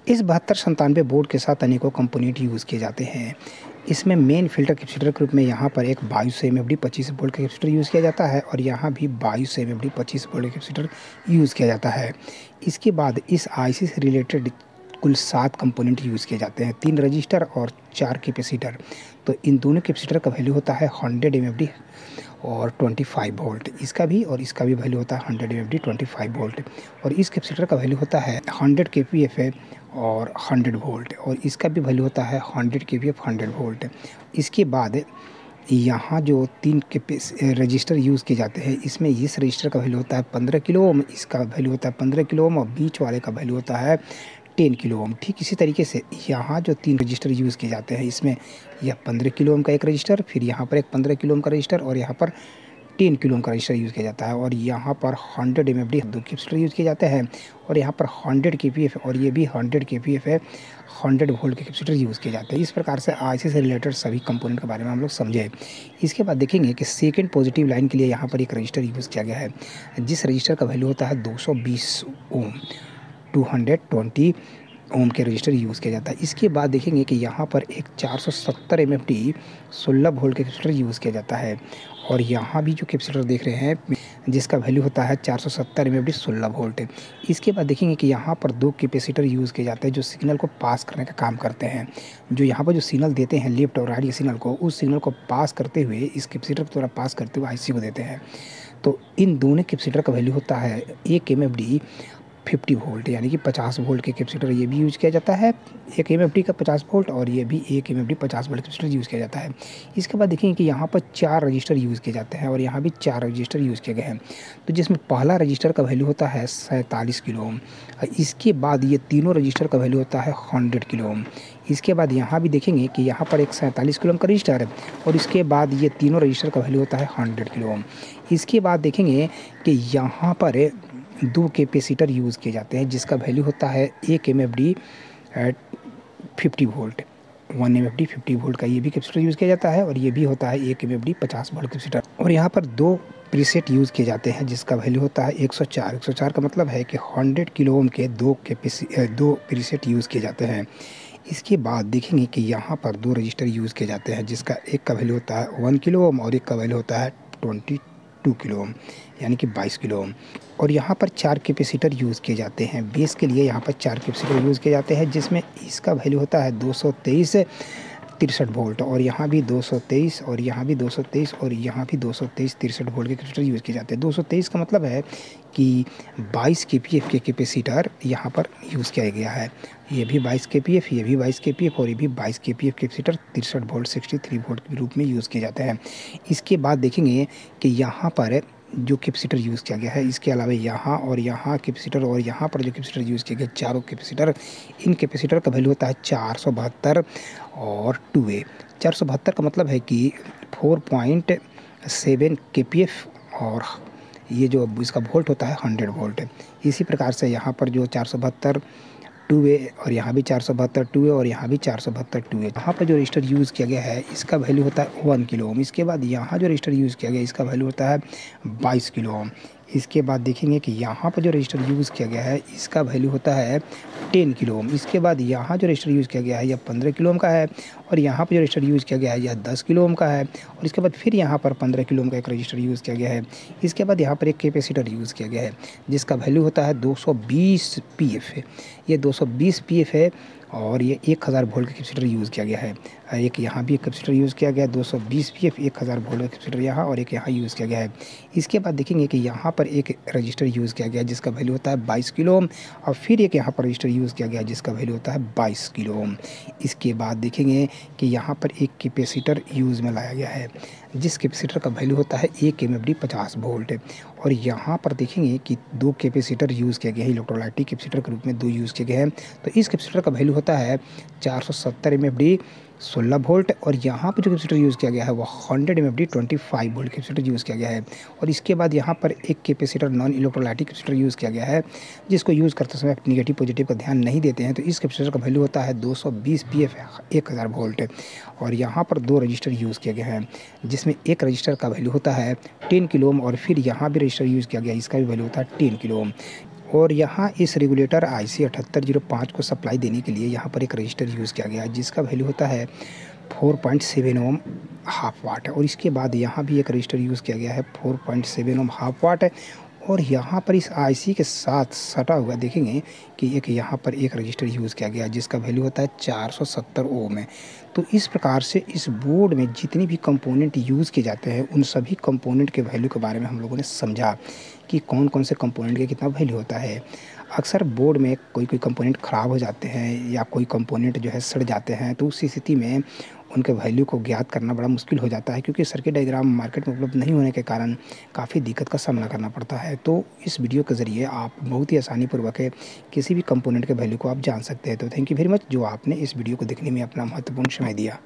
इस 7297 बोर्ड के साथ अनेकों कंपोनेंट यूज़ किए जाते हैं। इसमें मेन फ़िल्टर कैपेसिटर के रूप में यहाँ पर एक 2200 एमएफडी 25 वोल्ट का कैपेसिटर यूज़ किया जाता है और यहाँ भी 2200 एमएफडी 25 वोल्ट का कैपेसिटर यूज़ किया जाता है। इसके बाद इस आईसी से रिलेटेड कुल 7 कंपोनेंट यूज़ किए जाते हैं, 3 रजिस्टर और 4 कैपेसिटर। तो इन दोनों कैपेसिटर का वैल्यू होता है 100 एमएफडी और 25 वोल्ट। इसका भी और इसका भी वैल्यू होता है 100 एमएफडी 25 वोल्ट। और इस कैपेसिटर का वैल्यू होता है 100 केपीएफ है और 100 वोल्ट, और इसका भी वैल्यू होता है 100 केपीएफ 100 वोल्ट। इसके बाद यहाँ जो 3 रजिस्टर यूज़ किए जाते हैं, इसमें इस रजिस्टर का वैल्यू होता है 15 किलो ओम, इसका वैल्यू होता है 15 किलो ओम, और बीच वाले का वैल्यू होता है 10 किलो ओम। ठीक इसी तरीके से यहाँ जो 3 रजिस्टर यूज़ किए जाते हैं, इसमें यह 15 किलो ओम का एक रजिस्टर, फिर यहाँ पर एक 15 किलो ओम का रजिस्टर और यहाँ पर 10 किलो ओम का रजिस्टर यूज़ किया जाता है। और यहाँ पर 100 एमएफडी 2 कैपेसिटर यूज़ किए जाते हैं और यहाँ पर 100 केपीएफ और ये भी 100 केपीएफ है 100 वोल्ट के कैपेसिटर यूज़ किए जाते हैं। इस प्रकार से आईसी से रिलेटेड सभी कंपोनेंट के बारे में हम लोग समझे। इसके बाद देखेंगे कि सेकंड पॉजिटिव लाइन के लिए यहाँ पर एक रजिस्टर यूज़ किया गया है, जिस रजिस्टर का वैल्यू होता है 220 ओम, 220 ओम के रजिस्टर यूज़ किया जाता है। इसके बाद देखेंगे कि यहाँ पर एक 470 एमएफडी 16 वोल्ट के कैपेसिटर यूज़ किया जाता है और यहाँ भी जो कैपेसिटर देख रहे हैं जिसका वैल्यू होता है 470 एमएफडी 16 वोल्ट। इसके बाद देखेंगे कि यहाँ पर 2 कैपेसिटर यूज़ किए जाते हैं जो सिग्नल को पास करने का काम करते हैं। जो यहाँ पर जो सिग्नल देते हैं लेफ्ट और राइट के सिग्नल को, उस सिग्नल को पास करते हुए इस कैपेसिटर के द्वारा पास करते हुए आईसी को देते हैं। तो इन दोनों कैपेसिटर का वैल्यू होता है 1 एमएफडी 50 वोल्ट, यानी कि 50 वोल्ट के कैपेसिटर ये भी यूज़ किया जाता है, 1 एमएफडी का 50 वोल्ट और ये भी 1 एमएफडी 50 वोल्ट कैपेसिटर यूज़ किया जाता है। इसके बाद देखेंगे कि यहाँ पर 4 रजिस्टर यूज़ किए जाते हैं और यहाँ भी 4 रजिस्टर यूज़ किए गए हैं। तो जिसमें पहला रजिस्टर का वैल्यू होता है 47 किलो ओम, इसके बाद ये तीनों रजिस्टर का वैल्यू होता है 100 किलो ओम। इसके बाद यहाँ भी देखेंगे कि यहाँ पर एक 47 किलो ओम का रजिस्टर है और इसके बाद ये तीनों रजिस्टर का वैल्यू होता है 100 किलो ओम। इसके बाद देखेंगे कि यहाँ पर 2 कैपेसिटर यूज़ किए जाते हैं जिसका वैल्यू होता है 1 एमएफडी 50 वोल्ट, 1 एमएफडी 50 वोल्ट का ये भी कैपेसिटर यूज़ किया जाता है और ये भी होता है 1 एमएफडी 50 वोल्ट कैपेसिटर। और यहाँ पर 2 प्रीसेट यूज़ किए जाते हैं जिसका वैल्यू होता है 104। 104 का मतलब है कि 100 किलो ओम के 2 प्रीसेट यूज़ किए जाते हैं। इसके बाद देखेंगे कि यहाँ पर 2 रजिस्टर यूज़ किए जाते हैं जिसका एक का वैल्यू होता है 1 किलो ओम और एक का वैल्यू होता है 22 किलो ओम, यानी कि 22 किलो ओम। और यहाँ पर 4 कैपेसिटर यूज़ किए जाते हैं। बेस के लिए यहाँ पर 4 कैपेसिटर यूज़ किए जाते हैं जिसमें इसका वैल्यू होता है 223 63 वोल्ट और यहाँ भी 223 और यहाँ भी 223 और यहाँ भी 223 63 वोल्ट के कैपेसिटर यूज़ किए जाते हैं। 223 का मतलब है कि 22 केपीएफ के कैपेसिटर यहाँ पर यूज़ किया गया है। ये भी 22 केपीएफ, ये भी 22 केपीएफ और ये भी 22 केपीएफ कैपेसिटर 63 वोल्ट 63 वोल्ट के रूप में यूज़ किए जाते हैं। इसके बाद देखेंगे कि यहाँ पर जो कैपेसिटर यूज़ किया गया है, इसके अलावा यहाँ और यहाँ कैपेसिटर और यहाँ पर जो कैपेसिटर यूज़ किए गए चारों कैपेसिटर, इन कैपेसिटर का वैल्यू होता है 472 और 2A। 472 का मतलब है कि 4.7 केपीएफ और ये जो इसका वोल्ट होता है 100 वोल्ट। इसी प्रकार से यहाँ पर जो 472 2A और यहाँ भी 472 2A और यहाँ भी 472 2A। यहाँ पर जो रजिस्टर यूज़ किया गया है इसका वैल्यू होता है 1 किलो ओम। इसके बाद यहाँ जो रजिस्टर यूज़ किया गया है इसका वैल्यू होता है 22 किलो ओम। इसके बाद देखेंगे कि यहाँ पर जो रजिस्टर यूज़ किया गया है इसका वैल्यू होता है 10 किलो ओम। इसके बाद यहाँ जो रजिस्टर यूज़ किया गया है यह 15 किलो ओम का है और यहाँ पर जो रजिस्टर यूज़ किया गया है यह 10 किलो ओम का है और इसके बाद फिर यहाँ पर 15 किलो ओम का एक रजिस्टर यूज़ किया गया है। इसके बाद यहाँ पर एक कैपेसिटर यूज़ किया गया है जिसका वैल्यू होता है 220 पीएफ है। ये 220 पीएफ है और ये 1000 वोल्ट का कैपेसिटर यूज़ किया गया है। एक यहाँ भी एक कैपेसिटर यूज़ किया गया है 220 पीएफ, 1000 वोल्ट का कैपेसिटर यहाँ और एक यहाँ यूज़ किया गया है। इसके बाद देखेंगे कि यहाँ पर एक रजिस्टर यूज़ किया गया है जिसका वैल्यू होता है 22 किलो ओम और फिर एक यहाँ पर रजिस्टर यूज़ किया गया है जिसका वैल्यू होता है 22 किलो ओम। इसके बाद देखेंगे कि यहाँ पर एक कैपेसिटर यूज़ में लाया गया है जिस कैपेसिटर का वैल्यू होता है 1 एमएफडी 50 वोल्ट और यहाँ पर देखेंगे कि 2 कैपेसिटर यूज़ किए गए हैं, इलेक्ट्रोलाइटिक कैपेसिटर के रूप में 2 यूज़ किए गए हैं। तो इस कैपेसिटर का वैल्यू होता है 470 एमएफडी 16 वोल्ट और यहाँ पर जो कैपेसिटर यूज़ किया गया है वो 100 एमएफडी 25 वोल्ट कैपेसिटर यूज़ किया गया है। और इसके बाद यहाँ पर एक capacitor non electrolytic capacitor use किया गया है जिसको यूज़ करते समय निगेटिव पॉजिटिव का ध्यान नहीं देते हैं। तो इस कैपेसिटर का वैल्यू होता है 220 पीएफ 1000 वोल्ट और यहाँ पर 2 रजिस्टर यूज़ किए गए हैं जिसमें एक रजिस्टर का वैल्यू होता है 10 किलो ओम और फिर यहाँ भी रजिस्टर यूज़ किया गया इसका भी वैल्यू होता है 10 किलो ओम। और यहाँ इस रेगुलेटर IC 7805 को सप्लाई देने के लिए यहाँ पर एक रजिस्टर यूज़ किया गया है, जिसका वैल्यू होता है 4.7 ओम हाफ वाट है। और इसके बाद यहाँ भी एक रजिस्टर यूज़ किया गया है 4.7 ओम हाफ वाट है। और यहाँ पर इस IC के साथ सटा हुआ देखेंगे कि एक यहाँ पर एक रजिस्टर यूज़ किया गया है, जिसका वैल्यू होता है 470 ओम है। तो इस प्रकार से इस बोर्ड में जितने भी कंपोनेंट यूज़ किए जाते हैं, उन सभी कंपोनेंट के वैल्यू के बारे में हम लोगों ने समझा कि कौन कौन से कंपोनेंट का कितना वैल्यू होता है। अक्सर बोर्ड में कोई कंपोनेंट ख़राब हो जाते हैं या कोई कंपोनेंट जो है सड़ जाते हैं, तो उस स्थिति में उनके वैल्यू को ज्ञात करना बड़ा मुश्किल हो जाता है, क्योंकि सर्किट डायग्राम मार्केट में उपलब्ध नहीं होने के कारण काफ़ी दिक्कत का सामना करना पड़ता है। तो इस वीडियो के ज़रिए आप बहुत ही आसानीपूर्वक किसी भी कंपोनेंट के वैल्यू को आप जान सकते हैं। तो थैंक यू वेरी मच जो आपने इस वीडियो को देखने में अपना महत्वपूर्ण समय दिया।